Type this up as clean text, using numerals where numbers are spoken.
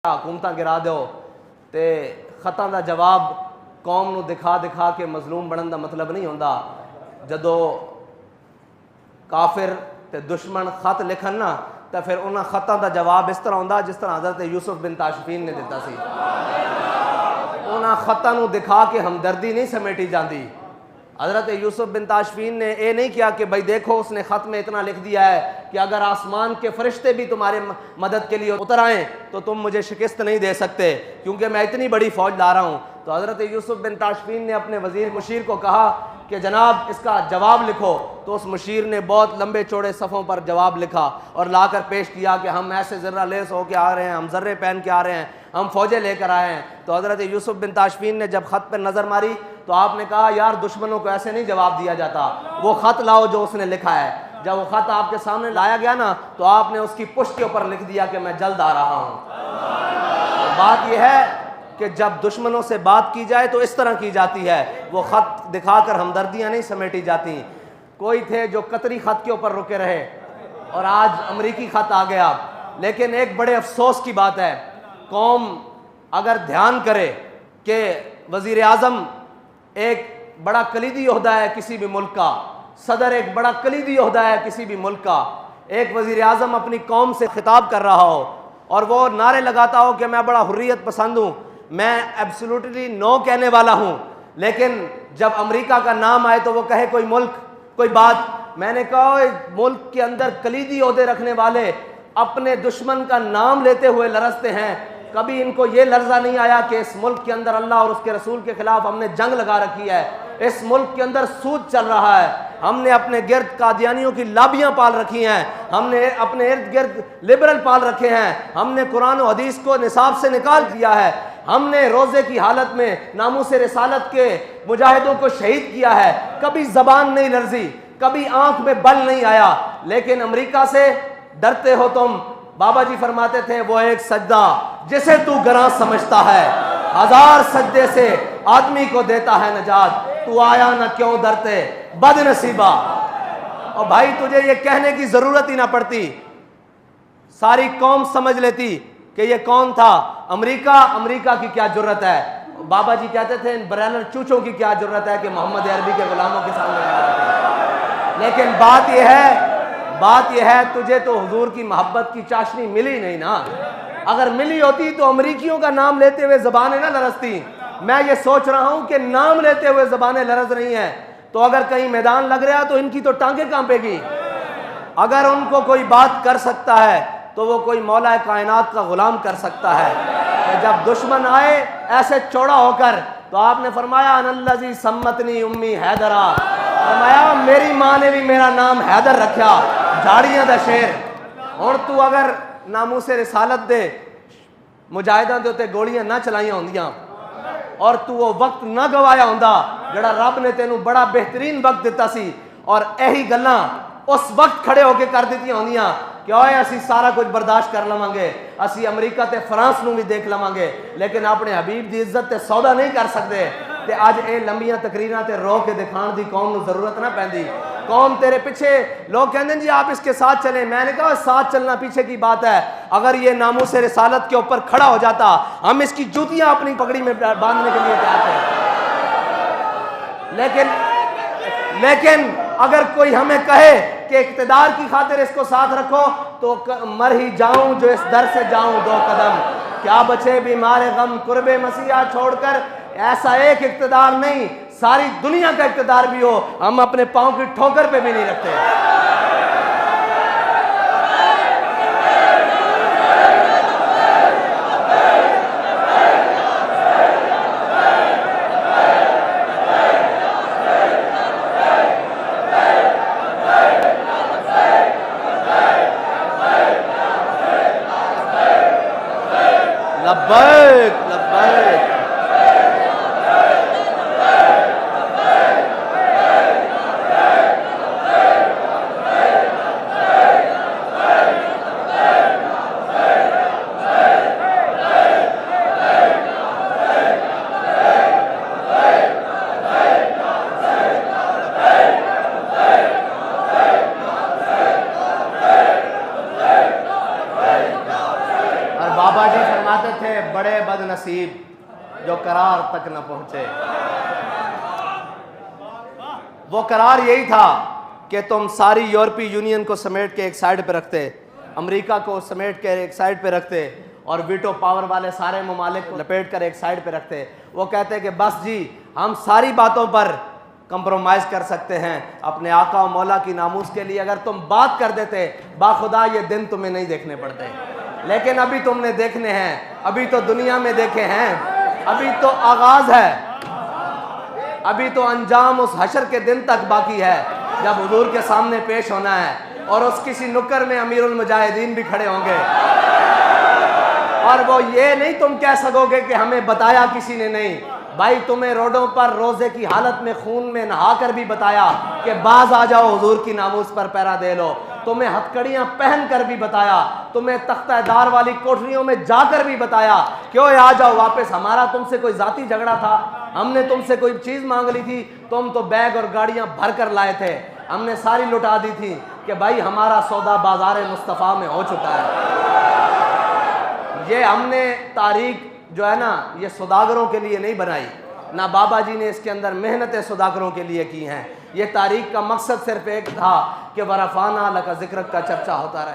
हुकूमत गिरा दो तो खतां का जवाब कौम नूं दिखा दिखा के मजलूम बनने का मतलब नहीं होंदा। जदों काफिर ते दुश्मन खत लिखन ना तो फिर उन्होंने खतां का जवाब इस तरह होंदा जिस तरह हज़रत यूसुफ बिन ताशफीन ने दिता सी। उन्होंने खतां नूं दिखा के हमदर्दी नहीं समेटी जाती। हज़रत यूसुफ बिन ताशफीन ने यह नहीं किया कि भाई देखो उसने ख़त में इतना लिख दिया है कि अगर आसमान के फरिश्ते भी तुम्हारे मदद के लिए उतर आएँ तो तुम मुझे शिकस्त नहीं दे सकते क्योंकि मैं इतनी बड़ी फ़ौज ला रहा हूँ। तो हज़रत यूसुफ बिन ताशफीन ने अपने वज़ीर मुशीर को कहा कि जनाब इसका जवाब लिखो। तो उस मुशीर ने बहुत लंबे चौड़े सफ़ों पर जवाब लिखा और लाकर पेश किया कि हम ऐसे ज़र्रा लेस होकर आ रहे हैं, हम ज़र्रे पहन के आ रहे हैं, हम फ़ौजें लेकर आए हैं। तो हज़रत यूसुफ बिन ताशफीन ने जब ख़त पर नज़र मारी तो आपने कहा यार दुश्मनों को ऐसे नहीं जवाब दिया जाता, वो ख़त लाओ जो उसने लिखा है। जब वो ख़त आपके सामने लाया गया ना तो आपने उसकी पुष्ट के ऊपर लिख दिया कि मैं जल्द आ रहा हूँ। बात यह है कि जब दुश्मनों से बात की जाए तो इस तरह की जाती है, वो ख़त दिखाकर हमदर्दियाँ नहीं समेटी जाती। कोई थे जो कतरी ख़त के ऊपर रुके रहे और आज अमरीकी ख़त आ गया। लेकिन एक बड़े अफसोस की बात है, कौम अगर ध्यान करे कि वज़ीर आज़म एक बड़ा कलीदी ओहदा है किसी भी मुल्क का, सदर एक बड़ा कलीदी ओहदा है किसी भी मुल्क का, एक वज़ीर आज़म अपनी कौम से खिताब कर रहा हो और वो नारे लगाता हो कि मैं बड़ा हुर्रियत पसंद हूँ, मैं एब्सोल्युटली नो कहने वाला हूँ, लेकिन जब अमेरिका का नाम आए तो वो कहे कोई मुल्क कोई बात। मैंने कहा मुल्क के अंदर कलीदी ओहदे रखने वाले अपने दुश्मन का नाम लेते हुए लरजते हैं। कभी इनको ये लर्जा नहीं आया कि इस मुल्क के अंदर अल्लाह और उसके रसूल के खिलाफ हमने जंग लगा रखी है, इस मुल्क के अंदर सूद चल रहा है, हमने अपने गिर्द कादियानियों की लाबियाँ पाल रखी हैं, हमने अपने इर्द गिर्द लिबरल पाल रखे हैं, हमने कुरान और हदीस को निसाब से निकाल दिया है, हमने रोज़े की हालत में नामूस रिसालत के मुजाहिदों को शहीद किया है। कभी ज़बान नहीं लर्जी, कभी आंख में बल नहीं आया। लेकिन अमेरिका से डरते हो तुम। बाबा जी फरमाते थे वो एक सजदा जिसे तू गरां समझता है, हजार सजदे से आदमी को देता है नजात, तू आया ना क्यों डरते बदनसीबा। और भाई तुझे ये कहने की जरूरत ही ना पड़ती, सारी कौम समझ लेती कि ये कौन था। अमेरिका की क्या जरूरत है। बाबा जी कहते थे इन ब्रैनर चूचों की क्या जरूरत है कि मोहम्मद अरबी के गुलामों के सामने। लेकिन बात यह है तुझे तो हुजूर की मोहब्बत की चाशनी मिली नहीं ना। अगर मिली होती तो अमरीकियों का नाम लेते हुए ज़बानें ना लरजती। मैं ये सोच रहा हूं कि नाम लेते हुए ज़बानें लरज रही हैं, तो अगर कहीं मैदान लग रहा तो इनकी तो टांगें कांपेगी। अगर उनको कोई बात कर सकता है तो वो कोई मौला कायनात का गुलाम कर सकता है। तो जब दुश्मन आए ऐसे चौड़ा होकर तो आपने फरमाया अनल्लज़ी सम्मतनी उम्मी हैदरा, फरमाया मेरी माँ ने भी मेरा नाम हैदर रखा, झाड़ियां दा शेर। और तू अगर नामूस रिसालत दे मुजाहिदां दे उत्ते गोलियां ना चलाइयां होंदियां और तू वो वक्त ना गवाया होंदा जड़ा रब ने तेनू बड़ा बेहतरीन वक्त दिता सी, और यही गल्लां उस वक्त खड़े होके कर दित्तियां होंदियां कि ओए असी सारा कुछ बर्दाश्त कर लवांगे, असी अमरीका ते फ्रांस नू भी देख लवांगे, लेकिन अपने हबीब दी इज्जत ते सौदा नहीं कर सकते। ते अज ये लंबियां तकरीरां ते रो के दिखाने की कौम नू जरूरत ना पैंदी। कौम तेरे पीछे, लोग कहते हैं जी आप इसके साथ चलें। मैंने कहा साथ चलना पीछे की बात है। अगर ये नामूस रिसालत के ऊपर खड़ा हो जाता हम इसकी जूतियां अपनी पगड़ी में बांधने के लिए तैयार थे। लेकिन अगर कोई हमें कहे कि इक़्तिदार की खातिर इसको साथ रखो तो मर ही जाऊं जो इस दर से जाऊं दो कदम, क्या बचे बीमार गम कुर्बे मसीहा छोड़कर। ऐसा एक इक़्तिदार नहीं, सारी दुनिया का इक़्तिदार भी हो हम अपने पांव की ठोकर पे भी नहीं रखते। लब्बैक लब्बैक बड़े बदनसीब जो करार तक न पहुंचे। वो करार यही था कि तुम सारी यूरोपीय यूनियन को समेट के एक साइड पे रखते, अमेरिका को समेट के एक साइड पे रखते और वीटो पावर वाले सारे ममालिक को लपेट कर एक साइड पे रखते। वो कहते कि बस जी हम सारी बातों पर कंप्रोमाइज़ कर सकते हैं अपने आका और मौला की नामूस के लिए। अगर तुम बात कर देते बाखुदा ये दिन तुम्हें नहीं देखने पड़ते, लेकिन अभी तुमने देखने हैं, अभी तो दुनिया में देखे हैं, अभी तो आगाज़ है, अभी तो अंजाम उस हशर के दिन तक बाकी है जब हुजूर के सामने पेश होना है और उस किसी नुक्कर में अमीरुल मुजाहिदीन भी खड़े होंगे और वो ये नहीं तुम कह सकोगे कि हमें बताया किसी ने नहीं। भाई तुम्हें रोडों पर रोजे की हालत में खून में नहा कर भी बताया कि बाज आ जाओ हुजूर की नामूस पर पहरा दे लो। तुम्हें हथकड़ियां पहन कर भी बताया, तुम्हें तख्तादार वाली कोठरियों में जाकर भी बताया क्यों आ जाओ वापस। हमारा तुमसे कोई जाती झगड़ा था, हमने तुमसे कोई चीज़ मांग ली थी, तुम तो बैग और गाड़ियां भर कर लाए थे, हमने सारी लुटा दी थी कि भाई हमारा सौदा बाजार मुस्तफ़ा में हो चुका है। ये हमने तारीख जो है ना ये सौदागरों के लिए नहीं बनाई, ना बाबा जी ने इसके अंदर मेहनतें सौदागरों के लिए की हैं। ये तारीख का मकसद सिर्फ एक था कि वरफ़ाना लका ज़िक्र का चर्चा होता रहे।